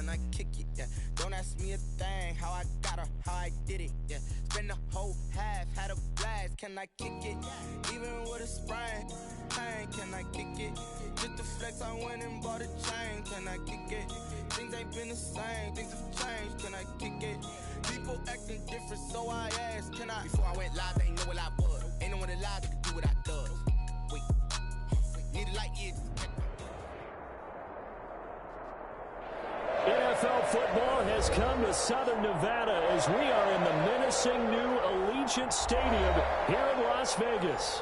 I kick it? Yeah, don't ask me a thing, how I got her, how I did it. Yeah, spend the whole half, had a blast. Can I kick it? Even with a sprain, pain, can I kick it? Just the flex, I went and bought a chain. Can I kick it? Things ain't been the same, things have changed. Can I kick it? People acting different, so I asked, can I? Before I went live, they ain't know what I was. Ain't no one alive that could do what I does. Wait, need a light year. NFL football has come to Southern Nevada as we are in the menacing new Allegiant Stadium here in Las Vegas.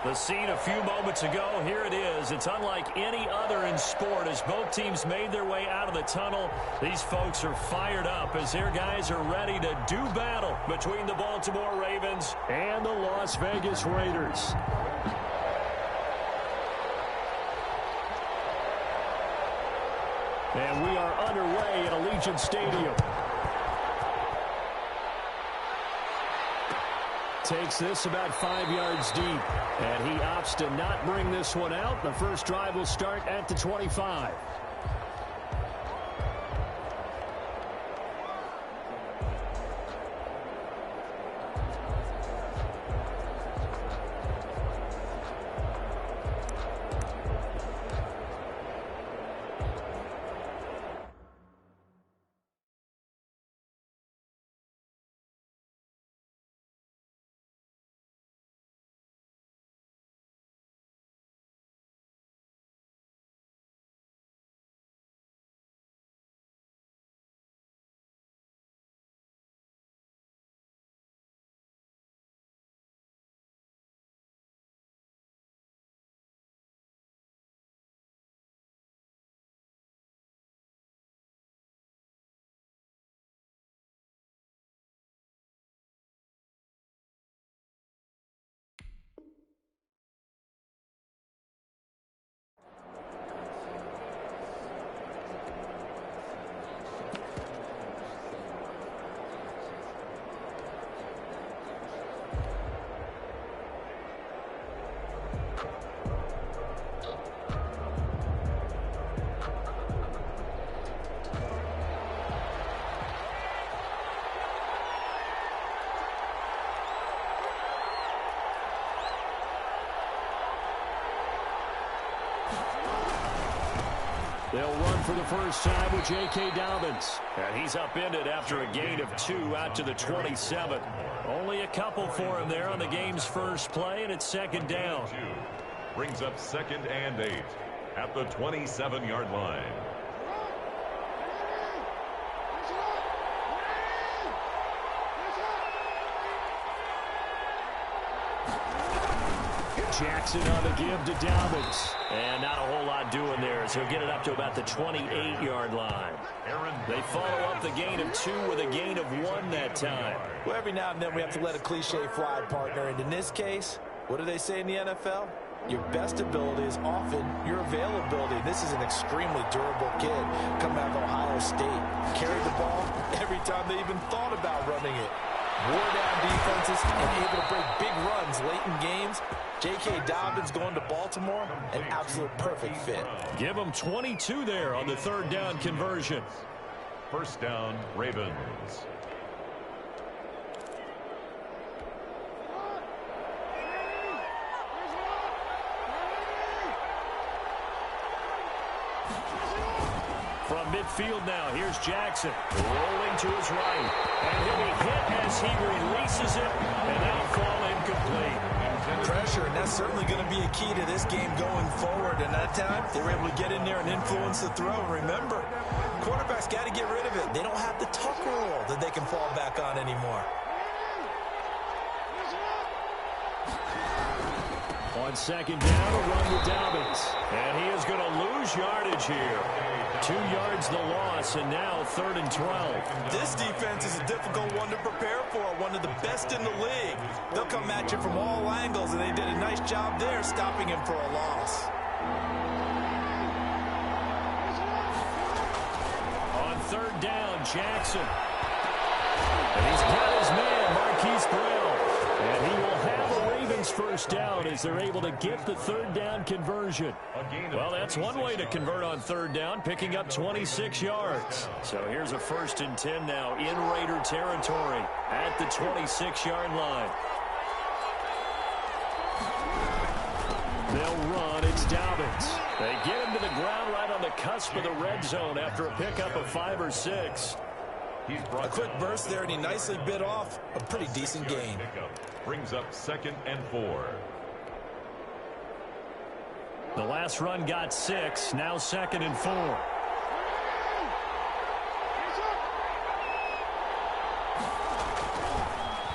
The scene a few moments ago, here it is. It's unlike any other in sport as both teams made their way out of the tunnel. These folks are fired up as their guys are ready to do battle between the Baltimore Ravens and the Las Vegas Raiders. And we are underway at Allegiant Stadium. Takes this about 5 yards deep. And he opts to not bring this one out. The first drive will start at the 25. They'll run for the first time with J.K. Dobbins. And he's upended after a gain of 2 out to the 27. Only a couple for him there on the game's first play, and it's second down. Brings up 2nd and 8 at the 27-yard line. Jackson on the give to Dobbins. And not a whole lot doing there as he'll get it up to about the 28-yard line. They follow up the gain of 2 with a gain of 1 that time. Well, every now and then we have to let a cliche fly, partner. And in this case, what do they say in the NFL? Your best ability is often your availability. This is an extremely durable kid coming out of Ohio State. Carried the ball every time they even thought about running it. Wore down defenses and able to break big runs late in games. J.K. Dobbins going to Baltimore, an absolute perfect fit. Give them 22 there on the third down conversion. First down, Ravens. From midfield now, here's Jackson. Rolling to his right. And he'll be hit as he releases it. And that'll fall incomplete. Pressure, and that's certainly going to be a key to this game going forward. And that time, they were able to get in there and influence the throw. Remember, quarterbacks got to get rid of it. They don't have the tuck rule that they can fall back on anymore. On second down, a run with Dobbins. And he is going to lose yardage here. 2 yards the loss, and now 3rd and 12. This defense is a difficult one to prepare for, one of the best in the league. They'll come at you from all angles, and they did a nice job there stopping him for a loss. On 3rd down, Jackson. And he's got his man, Marquise Brown. And he will have a Ravens Ravens first down as they're able to get the third down conversion. Well, that's one way to convert on third down, picking up 26 yards. So here's a 1st and 10 now in Raider territory at the 26-yard line. They'll run. It's Dobbins. They get him to the ground right on the cusp of the red zone after a pickup of 5 or 6. A quick burst there, and he nicely bit off a pretty decent gain. Brings up 2nd and 4. The last run got 6. Now 2nd and 4.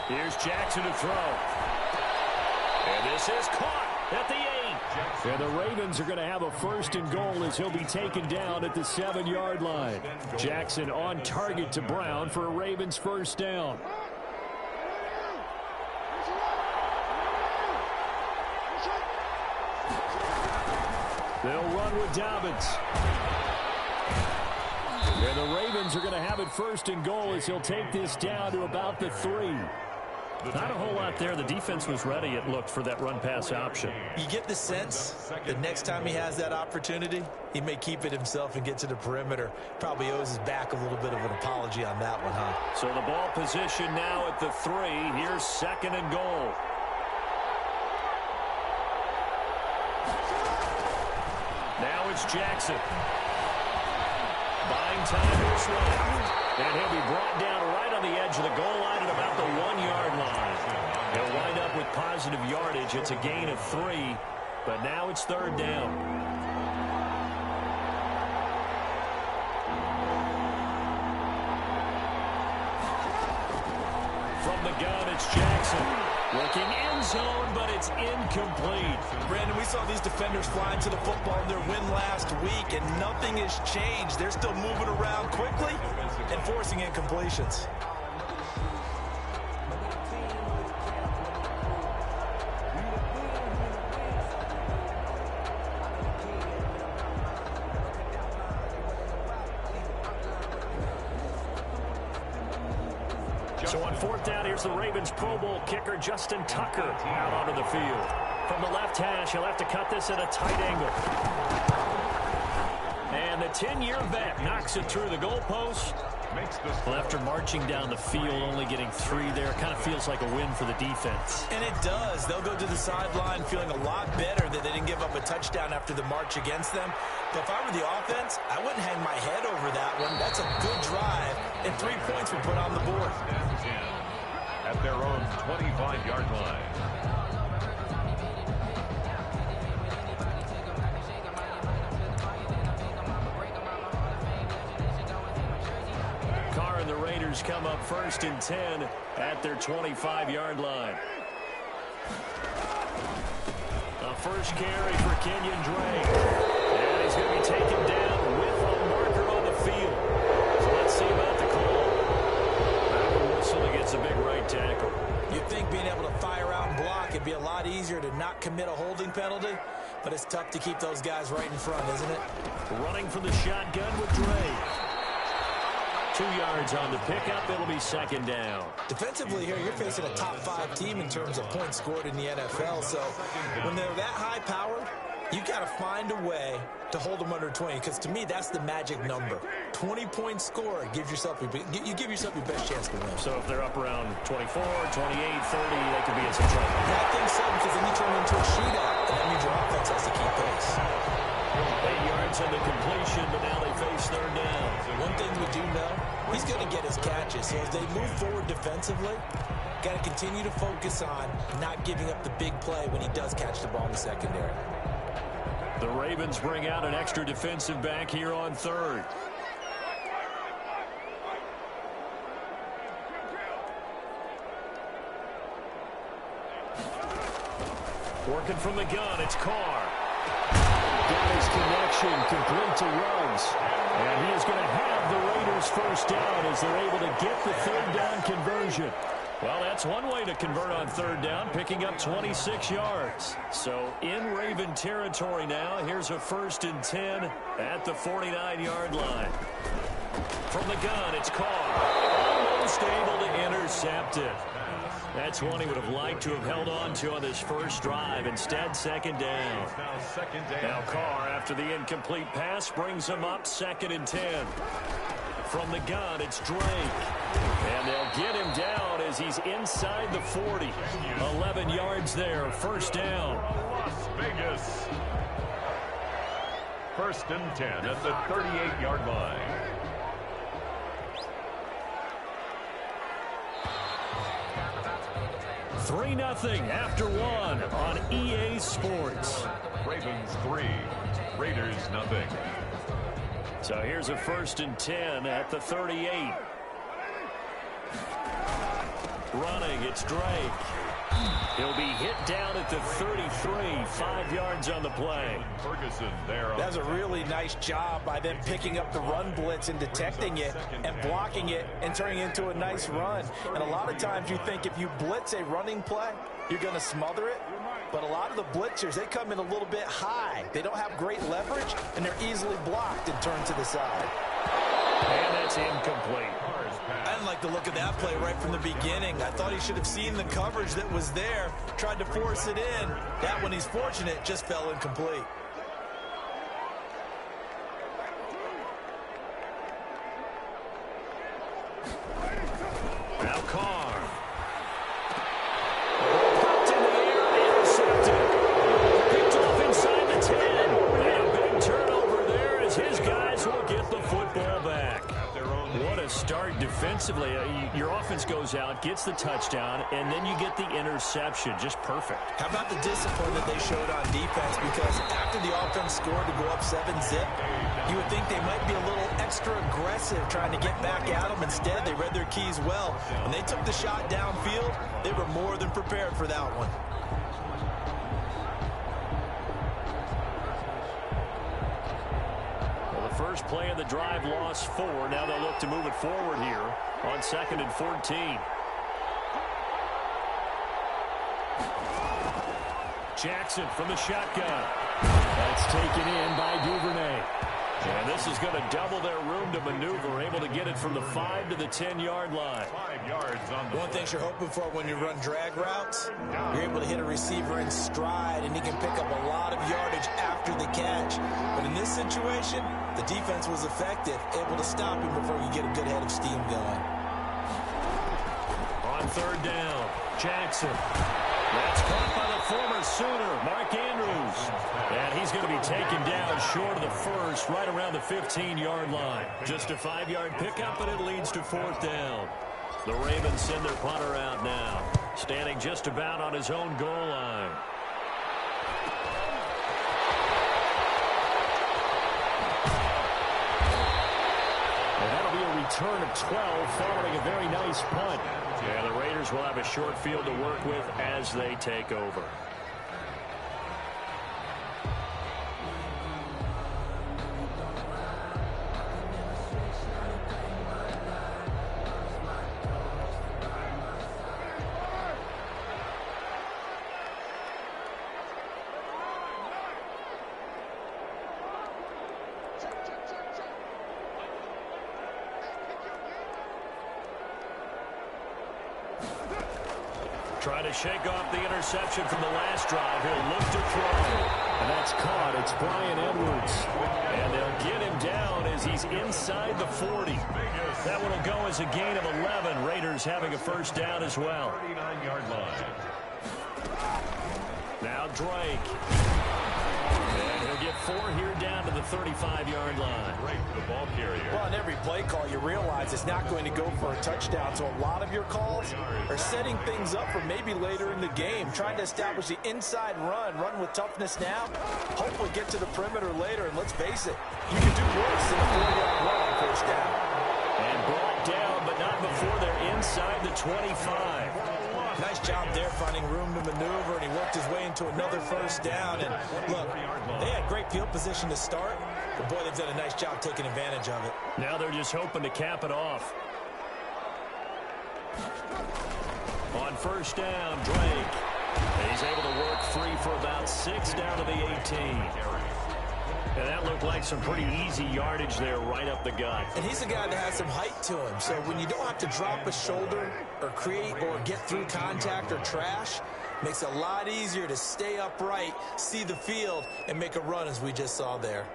Here's Jackson to throw. And this is caught at the 8. And the Ravens are going to have a 1st and goal as he'll be taken down at the 7-yard line. Jackson on target to Brown for a Ravens first down. They'll run with Dobbins. And the Ravens are going to have it 1st and goal as he'll take this down to about the 3. Not a whole lot there. The defense was ready, it looked, for that run-pass option. You get the sense that next time he has that opportunity, he may keep it himself and get to the perimeter. Probably owes his back a little bit of an apology on that one, huh? So the ball position now at the 3. Here's 2nd and goal. Now it's Jackson. Buying time to his left. And he'll be brought down right on the edge of the goal line at about the 1-yard line. He'll wind up with positive yardage. It's a gain of 3, but now it's 3rd down. From the gun, it's Jackson. Looking end zone, but it's incomplete. Brandon, we saw these defenders flying to the football in their win last week, and nothing has changed. They're still moving around quickly and forcing incompletions. So on 4th down, here's the Ravens Pro Bowl kicker, Justin Tucker, out onto the field. From the left hash, he'll have to cut this at a tight angle. And the 10-year vet knocks it through the goalpost. Well, after marching down the field, only getting 3 there, kind of feels like a win for the defense. And it does. They'll go to the sideline feeling a lot better that they didn't give up a touchdown after the march against them. But if I were the offense, I wouldn't hang my head over that one. That's a good drive, and 3 points were put on the board. At their own 25-yard line. Carr and the Raiders come up 1st and 10 at their 25-yard line. A first carry for Kenyon Drake. And he's going to be taken down with a marker on the field. So let's see about the call. Bauer whistle against a big right tackle. You'd think being able to fire out and block, it'd be a lot easier to not commit a holding penalty, but it's tough to keep those guys right in front, isn't it? Running from the shotgun with Drake. 2 yards on the pickup. It'll be 2nd down. Defensively here, you're facing a top-5 team in terms of points scored in the NFL. So when they're that high-powered, you've got to find a way to hold them under 20, because to me, that's the magic number. 20-point score gives yourself you give yourself your best chance to win. So if they're up around 24, 28, 30, they could be in some trouble. I think so, because then you turn it into a shootout, and that means your offense has to keep pace. 8 yards on the completion, but now they face 3rd down. One thing we do know, he's going to get his catches. So as they move forward defensively, got to continue to focus on not giving up the big play when he does catch the ball in the secondary. The Ravens bring out an extra defensive back here on 3rd. Working from the gun, it's Carr. Got his connection, complete to Ruggs. And he is going to have the Raiders first down as they're able to get the 3rd down conversion. Well, that's one way to convert on 3rd down, picking up 26 yards. So in Raven territory now, here's a 1st and 10 at the 49-yard line. From the gun, it's Carr. Almost able to intercept it. That's one he would have liked to have held on to on this first drive. Instead, second down. Now Carr, after the incomplete pass, brings him up 2nd and 10. From the gun, it's Drake. And they'll get him down as he's inside the 40. 11 yards there, first down. Las Vegas. 1st and 10 at the 38-yard line. Three 0 after one on EA Sports. Ravens 3, Raiders 0. So here's a 1st and 10 at the 38. Running, it's Drake. He'll be hit down at the 33, 5 yards on the play. Ferguson there. That's a really nice job by them picking up the run blitz and detecting it and blocking it and turning it into a nice run. And a lot of times you think if you blitz a running play, you're going to smother it. But a lot of the blitzers, they come in a little bit high. They don't have great leverage, and they're easily blocked and turned to the side. And that's incomplete. I didn't like the look of that play right from the beginning. I thought he should have seen the coverage that was there, tried to force it in. That one, he's fortunate, just fell incomplete. Now Carr. Popped in the air, intercepted. Picked off inside the 10. And a big turnover there as his guys will get the football back. What a start defensively. Your offense goes out, gets the touchdown, and then you get the interception. Just perfect. How about the discipline that they showed on defense? Because after the offense scored to go up 7-zip, you would think they might be a little extra aggressive trying to get back at them. Instead, they read their keys well. When they took the shot downfield, they were more than prepared for that one. First play of the drive, lost 4. Now they'll look to move it forward here on 2nd and 14. Jackson from the shotgun. That's taken in by Duvernay. And this is going to double their room to maneuver, able to get it from the 5 to the 10-yard line. 5 yards on the One thing you're hoping for when you run drag routes, you're able to hit a receiver in stride, and he can pick up a lot of yardage after the catch. But in this situation, the defense was effective, able to stop him before he get a good head of steam going. On 3rd down, Jackson. That's caught by the former Sooner, Mark Andrews. And he's going to be taken down short of the first, right around the 15-yard line. Just a 5-yard pickup, and it leads to 4th down. The Ravens send their punter out now, standing just about on his own goal line. And that'll be a return of 12 following a very nice punt. Yeah, the Raiders will have a short field to work with as they take over. Trying to shake off the interception from the last drive. He'll look to throw. And that's caught. It's Bryan Edwards. And they'll get him down as he's inside the 40. That one will go as a gain of 11. Raiders having a first down as well. 39-yard line. Now Drake. And he'll get 4 here down to the 35-yard line. Drake, the ball carrier. Well, on every play call, you realize it's not going to go for a touchdown. So a lot of your calls are setting things up for maybe later in the game, trying to establish the inside run with toughness now, hopefully get to the perimeter later. And let's face it, you can do worse than a 4-yard run on first down. And brought down, but not before they're inside the 25. Nice job there finding room to maneuver, and he worked his way into another first down. And look, they had great field position to start, but boy, they've done a nice job taking advantage of it. Now they're just hoping to cap it off. On first down, Drake. He's able to work free for about 6 down to the 18. And that looked like some pretty easy yardage there right up the gut. And he's a guy that has some height to him. So when you don't have to drop a shoulder or create or get through contact or trash, makes it a lot easier to stay upright, see the field, and make a run as we just saw there.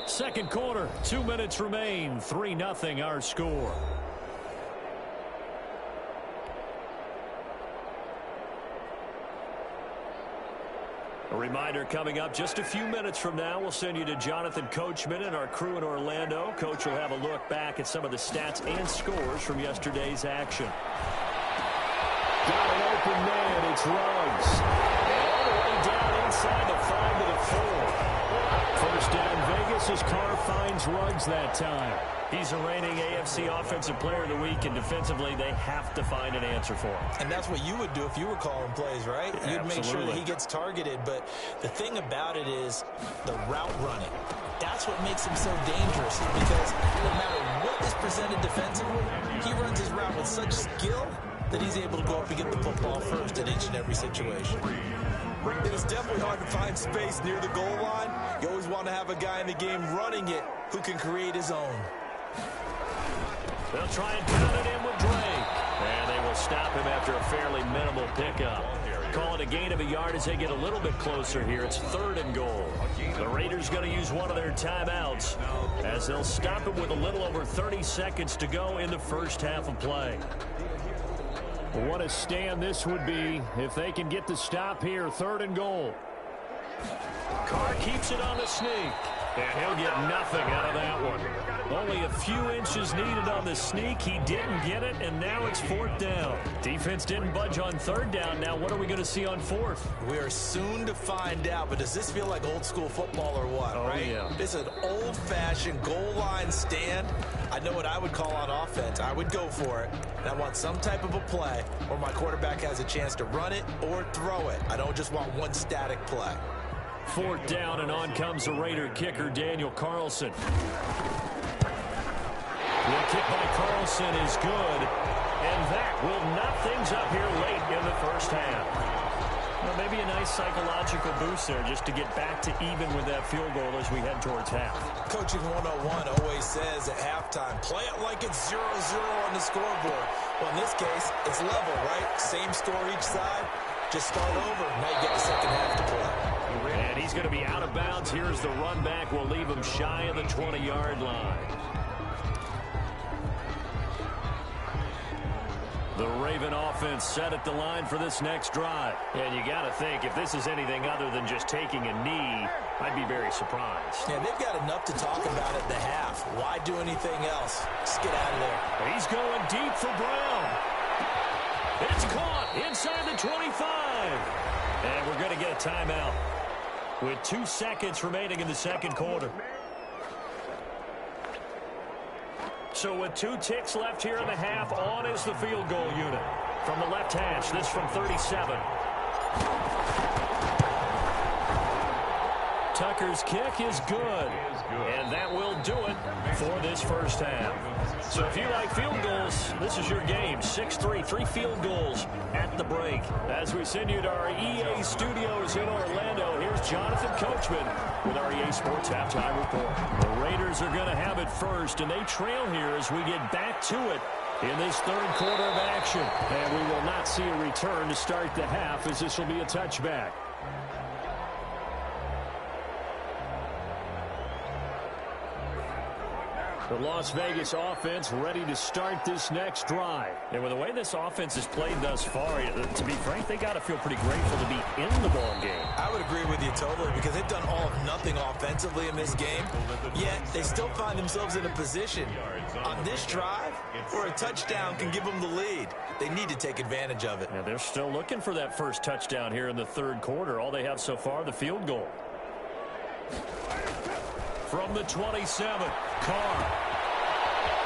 Second quarter, 2 minutes remain, 3-0 our score. A reminder coming up just a few minutes from now, we'll send you to Jonathan Coachman and our crew in Orlando. Coach will have a look back at some of the stats and scores from yesterday's action. Got an open man, it's Ruggs. And all the way down inside the 5 to the 4. First down Vegas as Carr finds Ruggs that time. He's a reigning AFC Offensive Player of the Week, and defensively they have to find an answer for him. And that's what you would do if you were calling plays, right? Yeah, you'd make sure that absolutely. he gets targeted. But the thing about it is the route running. That's what makes him so dangerous, because no matter what is presented defensively, he runs his route with such skill that he's able to go up and get the football first in each and every situation. It is definitely hard to find space near the goal line. You always want to have a guy in the game running it who can create his own. They'll try and pound it in with Drake. And they will stop him after a fairly minimal pickup. Call it a gain of a yard as they get a little bit closer here. It's 3rd and goal. The Raiders going to use one of their timeouts as they'll stop him with a little over 30 seconds to go in the first half of play. What a stand this would be if they can get the stop here. 3rd and goal. Carr keeps it on the sneak. And he'll get nothing out of that one. Only a few inches needed on the sneak. He didn't get it, and now it's 4th down. Defense didn't budge on 3rd down. Now what are we going to see on 4th? We are soon to find out, but does this feel like old school football or what, right? Yeah. This is an old-fashioned goal line stand. I know what I would call on offense. I would go for it, and I want some type of a play where my quarterback has a chance to run it or throw it. I don't just want one static play. 4th down, and on comes the Raider kicker, Daniel Carlson. The kick by Carlson is good, and that will knot things up here late in the first half. Well, maybe a nice psychological boost there just to get back to even with that field goal as we head towards half. Coaching 101 always says at halftime, play it like it's 0-0 on the scoreboard. Well, in this case, it's level, right? Same score each side. Just start over. Now you get the second half to play. And he's going to be out of bounds. Here's the run back. We'll leave him shy of the 20-yard line. The Raven offense set at the line for this next drive. And you got to think, if this is anything other than just taking a knee, I'd be very surprised. Yeah, they've got enough to talk about at the half. Why do anything else? Just get out of there. He's going deep for Brown. It's caught inside the 25. And we're going to get a timeout with 2 seconds remaining in the second quarter. So with 2 ticks left here in the half, on is the field goal unit. From the left hash, this from 37. Tucker's kick is good. And that will do it for this first half. So if you like field goals, this is your game. 6-3, 3 field goals at the break. As we send you to our EA studios in Orlando, here's Jonathan Coachman with our EA Sports Halftime Report. The Raiders are going to have it first, and they trail here as we get back to it in this third quarter of action. And we will not see a return to start the half, as this will be a touchback. The Las Vegas offense ready to start this next drive. And with the way this offense has played thus far, to be frank, they got to feel pretty grateful to be in the ball game. I would agree with you totally, because they've done all of nothing offensively in this game, yet they still find themselves in a position on this drive where a touchdown can give them the lead. They need to take advantage of it. And they're still looking for that first touchdown here in the third quarter. All they have so far, the field goal. From the 27, Carr.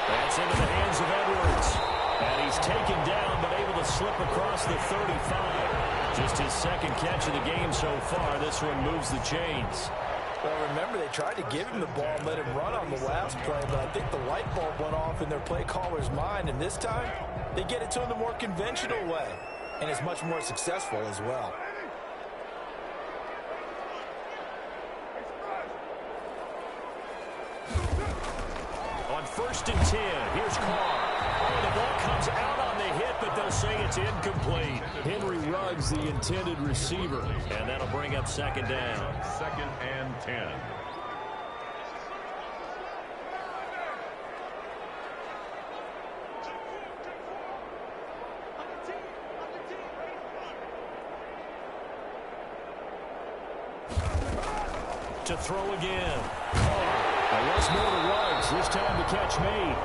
That's into the hands of Edwards. And he's taken down, but able to slip across the 35. Just his second catch of the game so far. This one moves the chains. Well, remember, they tried to give him the ball and let him run on the last play, but I think the light bulb went off in their play caller's mind, and this time they get it to him the more conventional way, and it's much more successful as well. On 1st and 10, here's Carr. Oh, the ball comes out on the hit, but they'll say it's incomplete. Henry Ruggs, the intended receiver, and that'll bring up 2nd down. 2nd and 10. To throw again. Carr. Once more to Ruggs. This time the catch made.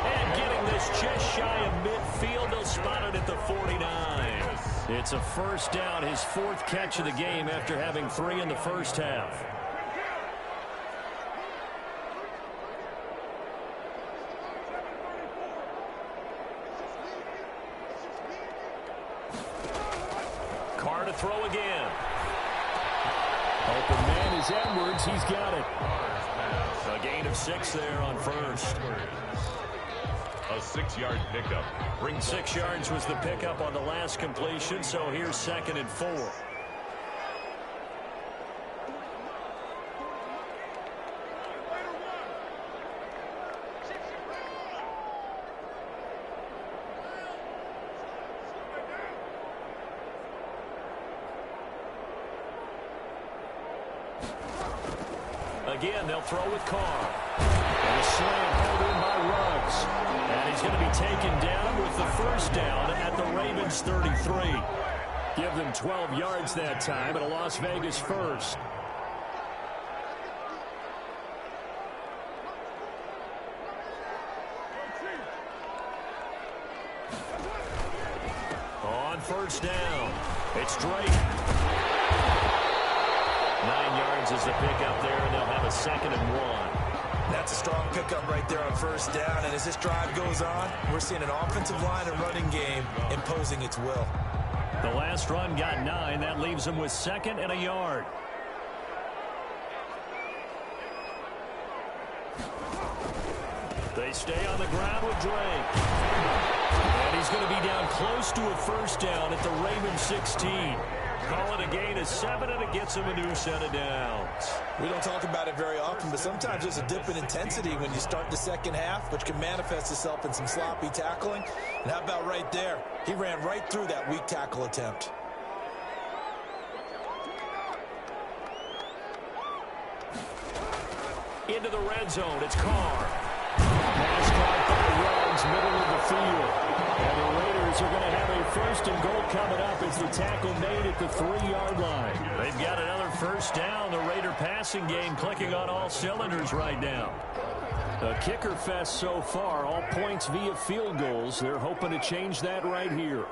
And getting this just shy of midfield. They'll spot it at the 49. It's a 1st down, his 4th catch of the game after having 3 in the first half. Carr to throw again. Open man is Edwards. He's got it. A gain of 6 there on 1st. A 6-yard pickup. 6 yards was the pickup on the last completion, so here's 2nd and 4. Again, they'll throw with Carr. And a slam held in by Ruggs. And he's going to be taken down with the 1st down at the Ravens 33. Give them 12 yards that time at a Las Vegas 1st. On 1st down, it's Drake. 9 yards is the pickup there, and they'll have a 2nd and 1. That's a strong pickup right there on 1st down, and as this drive goes on, we're seeing an offensive line and running game imposing its will. The last run got 9. That leaves them with 2nd and a yard. They stay on the ground with Drake. And he's going to be down close to a 1st down at the Ravens 16. Call it a gain of 7, and it gets him a new set of downs. We don't talk about it very often, but sometimes there's a dip in intensity when you start the second half, which can manifest itself in some sloppy tackling. And how about right there? He ran right through that weak tackle attempt. Into the red zone, it's Carr. Pass caught by Ruggs, middle of the field. And the Raiders are going to have a 1st and goal coming up as the tackle made at the 3-yard line. They've got another 1st down. The Raider passing game clicking on all cylinders right now. A kicker fest so far, all points via field goals. They're hoping to change that right here.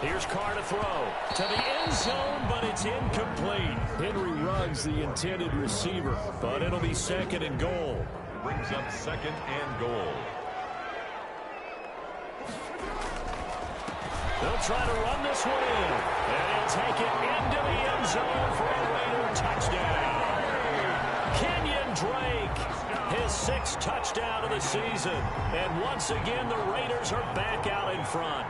Here's Carr to throw to the end zone, but it's incomplete. Henry Ruggs, the intended receiver, but it'll be 2nd and goal. Brings up 2nd and goal. They'll try to run this one in, and he'll take it into the end zone for a Raider touchdown. Kenyon Drake, his 6th touchdown of the season, and once again the Raiders are back out in front.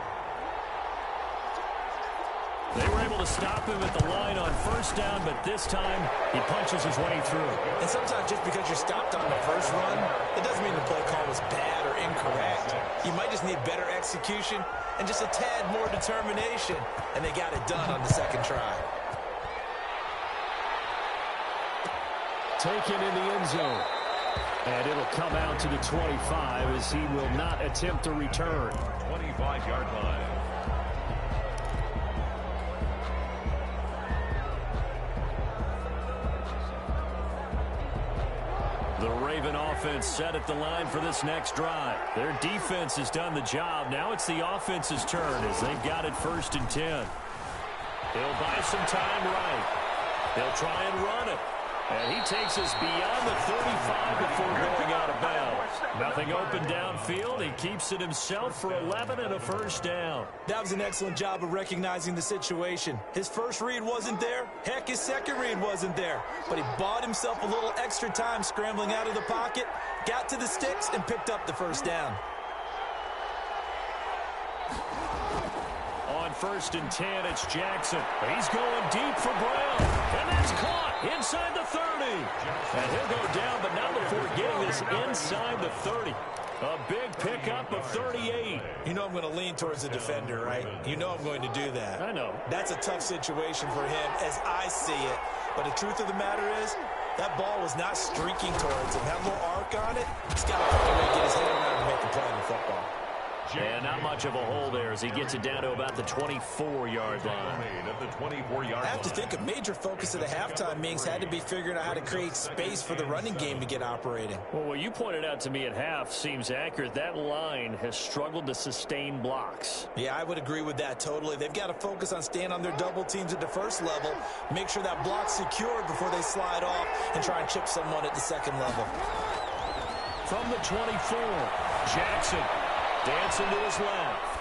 They were able to stop him at the line on 1st down, but this time he punches his way through. And sometimes just because you're stopped on the first run, it doesn't mean the play call was bad or incorrect. You might just need better execution and just a tad more determination, and they got it done on the 2nd try. Taken in the end zone. And it'll come out to the 25 as he will not attempt to return. 25-yard line. The Raven offense set at the line for this next drive. Their defense has done the job. Now it's the offense's turn as they've got it 1st and 10. They'll buy some time right. They'll try and run it. And he takes us beyond the 35 before going out of bounds. Nothing Nothing open downfield. He keeps it himself for 11 and a first down. That was an excellent job of recognizing the situation. His first read wasn't there. Heck, his second read wasn't there. But he bought himself a little extra time scrambling out of the pocket, got to the sticks, and picked up the first down. On 1st and 10, it's Jackson. He's going deep for Brown. And that's caught inside the 30. And he'll go down, but not before getting this inside the 30. A big pickup of 38. You know I'm going to lean towards the defender, right? You know I'm going to do that. I know. That's a tough situation for him as I see it. But the truth of the matter is, that ball was not streaking towards him. Had a little arc on it. He's got to find a way to get his head around to make a play in the football. And not much of a hole there as he gets it down to about the 24-yard line. I have to think a major focus of the halftime meetings had to be figuring out how to create space for the running game to get operating. Well, what you pointed out to me at half seems accurate. That line has struggled to sustain blocks. Yeah, I would agree with that totally. They've got to focus on staying on their double teams at the first level, make sure that block's secured before they slide off and try and chip someone at the second level. From the 24, Jackson dancing to his left.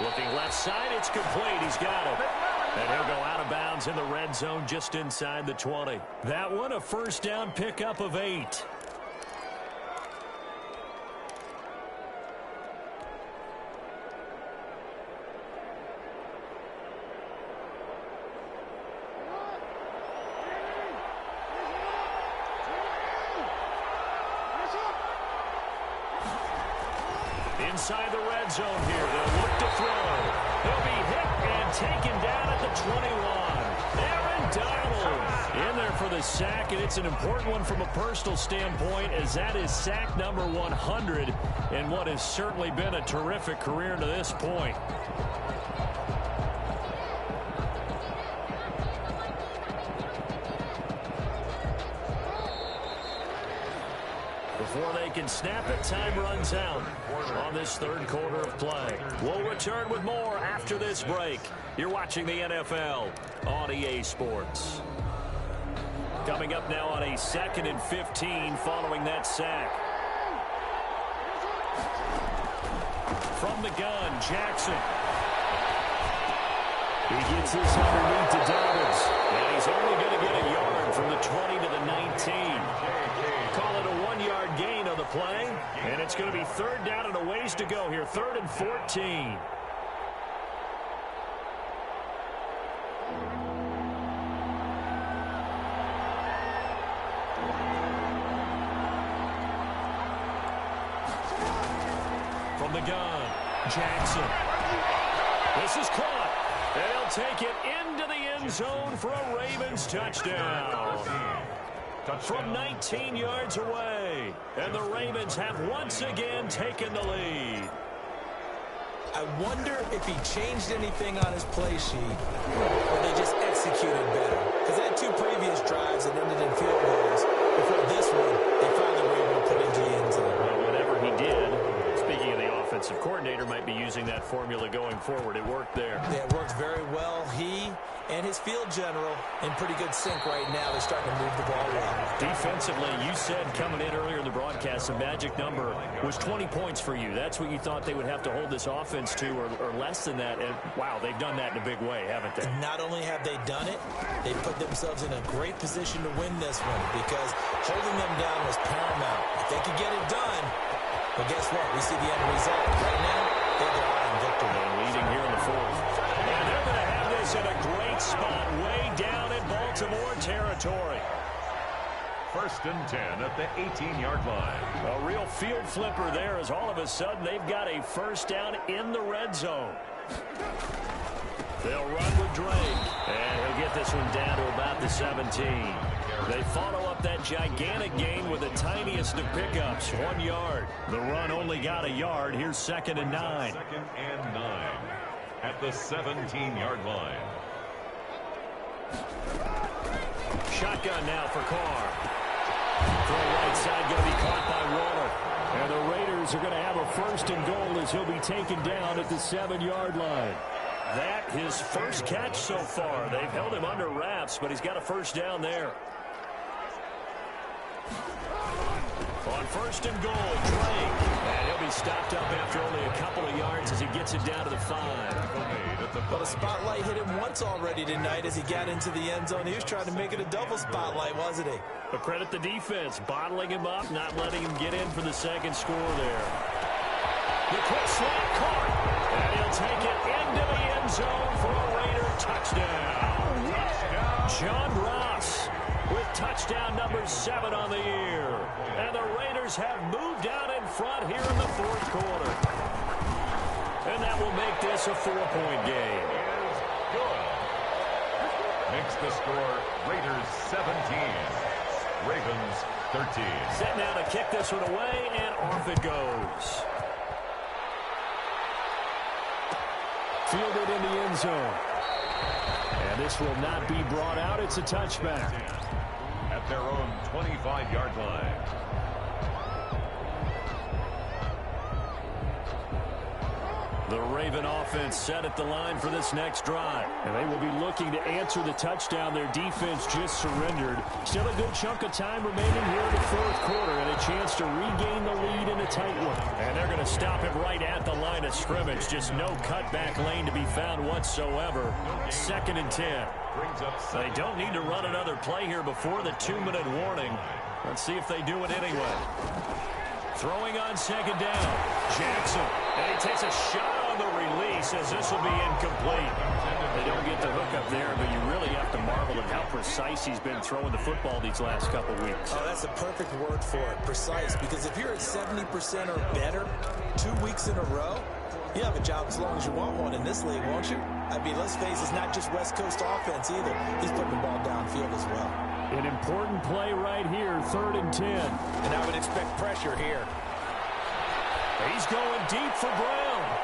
Looking left side, it's complete. He's got it. And he'll go out of bounds in the red zone just inside the 20. That one, a first down pickup of 8. Inside the red zone here. They'll look to throw. He'll be hit and taken down at the 21. Aaron Donald in there for the sack, and it's an important one from a personal standpoint as that is sack number 100 in what has certainly been a terrific career to this point. Before they can snap it, time runs out on this third quarter of play. We'll return with more after this break. You're watching the NFL on EA Sports. Coming up now on a 2nd and 15 following that sack. From the gun, Jackson. He gets this underneath to Dobbins. And he's only going to get a yard from the 20 to the 19. Call it a 1-yard gain on the play. And it's going to be 3rd down and a ways to go here. 3rd and 14. From the gun, Jackson. This is caught. They'll take it into the end zone for a Ravens touchdown. From 19 yards away. And the Ravens have once again taken the lead. I wonder if he changed anything on his play sheet or they just executed better. Because they had 2 previous drives that ended in field goals. Before this one, they finally were able to put into the end zone. Well, whatever he did, speaking of the offensive coordinator, might be using that formula going forward. It worked there. Yeah, it worked very well. He and his field general in pretty good sync right now. They're starting to move the ball well. Defensively, you said coming in earlier in the broadcast, the magic number was 20 points for you. That's what you thought they would have to hold this offense to, or less than that. And, wow, they've done that in a big way, haven't they? Not only have they done it, they put themselves in a great position to win this one because holding them down was paramount. If they could get it done, well, guess what? We see the end result. Right now, they're the line victory. And leading here in the 4th. And they're going to have this in a great spot way down in Baltimore territory. 1st and 10 at the 18-yard line. A real field flipper there as all of a sudden they've got a first down in the red zone. They'll run with Drake. And he'll get this one down to about the 17. They follow up that gigantic gain with the tiniest of pickups, 1 yard. The run only got a yard. Here's 2nd and 9. 2nd and 9 at the 17-yard line. Shotgun now for Carr. From the right side, going to be caught by Waller. And the Raiders are going to have a 1st and goal as he'll be taken down at the 7-yard line. That his first catch so far. They've held him under wraps, but he's got a first down there. On On first and goal, Drake. And he'll be stopped up after only a couple of yards as he gets it down to the 5. Well, the spotlight hit him once already tonight as he got into the end zone. He was trying to make it a double spotlight, wasn't he? But credit the defense, bottling him up, not letting him get in for the second score there. The quick slant caught. And he'll take it into the end zone for a Raider touchdown. John Ross with touchdown number 7 on the year. And the Raiders have moved out in front here in the fourth quarter. And that will make this a 4-point game. Good. Makes the score Raiders 17, Ravens 13. Set now to kick this one away, and off it goes. Fielded in the end zone. And this will not be brought out. It's a touchback. At their own 25-yard line. The Raven offense set at the line for this next drive. And they will be looking to answer the touchdown their defense just surrendered. Still a good chunk of time remaining here in the fourth quarter and a chance to regain the lead in a tight one. And they're going to stop him right at the line of scrimmage. Just no cutback lane to be found whatsoever. 2nd and 10. They don't need to run another play here before the 2-minute warning. Let's see if they do it anyway. Throwing on 2nd down. Jackson. And he takes a shot on the release as this will be incomplete. They don't get the hook up there, but you really have to marvel at how precise he's been throwing the football these last couple weeks. Oh, that's a perfect word for it, precise. Because if you're at 70% or better 2 weeks in a row, you have a job as long as you want one in this league, won't you? I mean, let's face it, it's not just West Coast offense either. He's putting the ball downfield as well. An important play right here, 3rd and 10. And I would expect pressure here. He's going deep for Brown.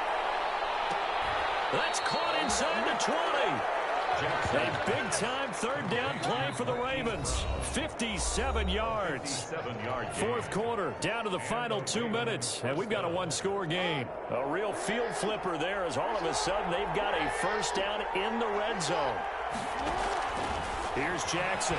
That's caught inside the 20. A big-time 3rd down play for the Ravens. 57 yards. Fourth quarter, down to the final 2 minutes, and we've got a 1-score game. A real field flipper there as all of a sudden they've got a first down in the red zone. Here's Jackson.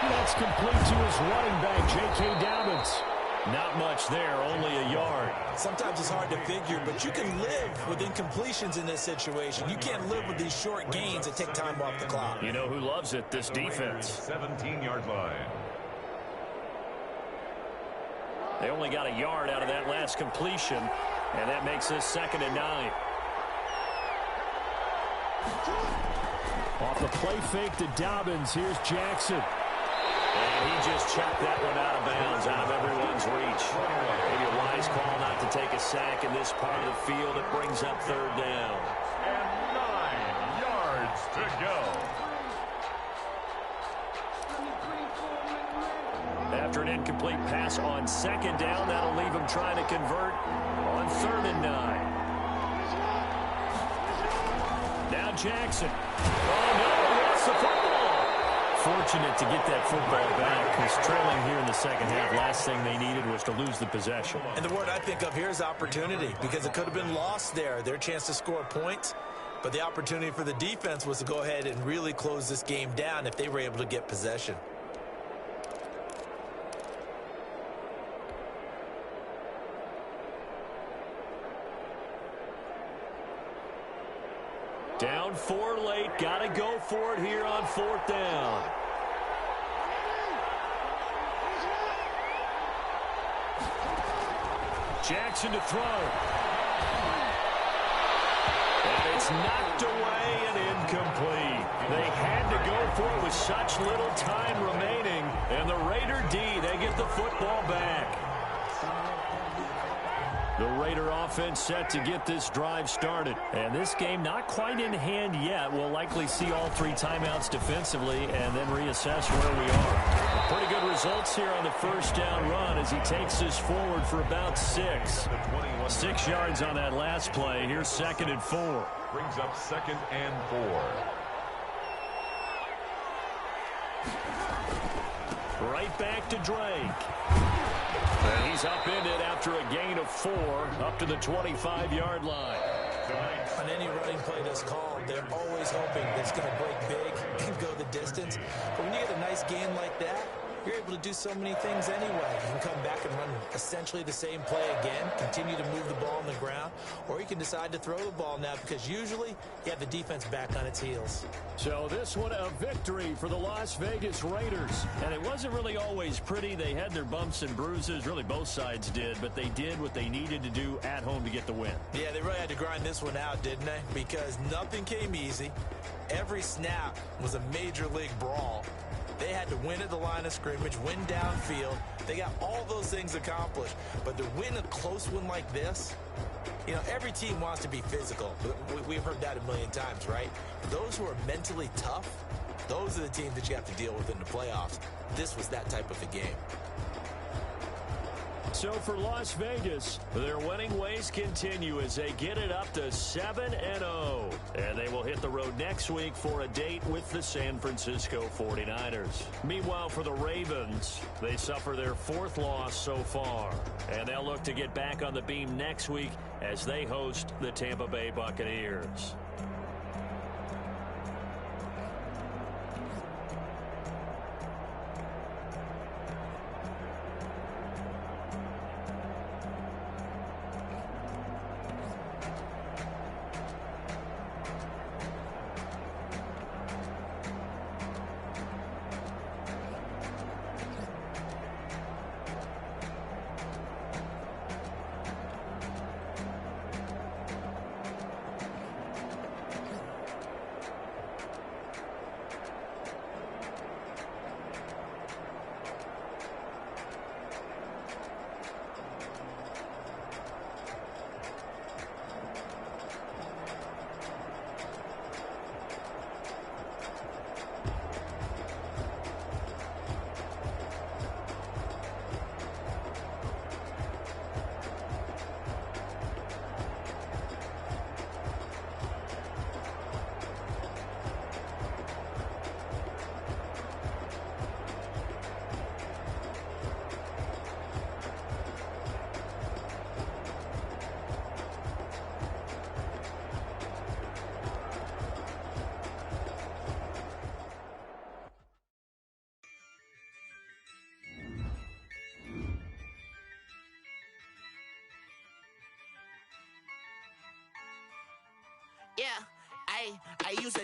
That's complete to his running back, J.K. Dobbins. Not much there, only a yard. Sometimes it's hard to figure, but you can live with incompletions in this situation. You can't live with these short gains that take time off the clock. You know who loves it? This defense. 17-yard line. They only got a yard out of that last completion, and that makes this 2nd and 9. Off the play fake to Dobbins, here's Jackson. And he just chopped that one out of bounds, out of everyone's reach. Maybe a wise call not to take a sack in this part of the field. It brings up 3rd down. And 9 yards to go. After an incomplete pass on 2nd down, that'll leave him trying to convert on 3rd and 9. Now Jackson. Oh, no, he lost the football. Fortunate to get that football back, because trailing here in the second half, last thing they needed was to lose the possession. And the word I think of here is opportunity, because it could have been lost there, their chance to score points. But the opportunity for the defense was to go ahead and really close this game down if they were able to get possession. Down 4 late, got to go for it here on 4th down. Jackson to throw. And it's knocked away and incomplete. They had to go for it with such little time remaining. And the Raider D, they get the football back. The Raider offense set to get this drive started. And this game not quite in hand yet. We'll likely see all 3 timeouts defensively and then reassess where we are. Pretty good results here on the first down run as he takes this forward for about 6. 6 yards on that last play. Here's 2nd and 4. Brings up 2nd and 4. Right back to Drake. And he's upended after a gain of 4 up to the 25-yard line. On any running play that's called, they're always hoping that it's going to break big and go the distance. But when you get a nice gain like that, you're able to do so many things anyway. You can come back and run essentially the same play again, continue to move the ball on the ground, or you can decide to throw the ball now because usually you have the defense back on its heels. So this one a victory for the Las Vegas Raiders. And it wasn't really always pretty. They had their bumps and bruises. Really, both sides did. But they did what they needed to do at home to get the win. Yeah, they really had to grind this one out, didn't they? Because nothing came easy. Every snap was a major league brawl. They had to win at the line of scrimmage, win downfield. They got all those things accomplished. But to win a close one like this, you know, every team wants to be physical. We've heard that a million times, right? But those who are mentally tough, those are the teams that you have to deal with in the playoffs. This was that type of a game. So for Las Vegas, their winning ways continue as they get it up to 7-0. And they will hit the road next week for a date with the San Francisco 49ers. Meanwhile, for the Ravens, they suffer their 4th loss so far. And they'll look to get back on the beam next week as they host the Tampa Bay Buccaneers. Yeah, I used to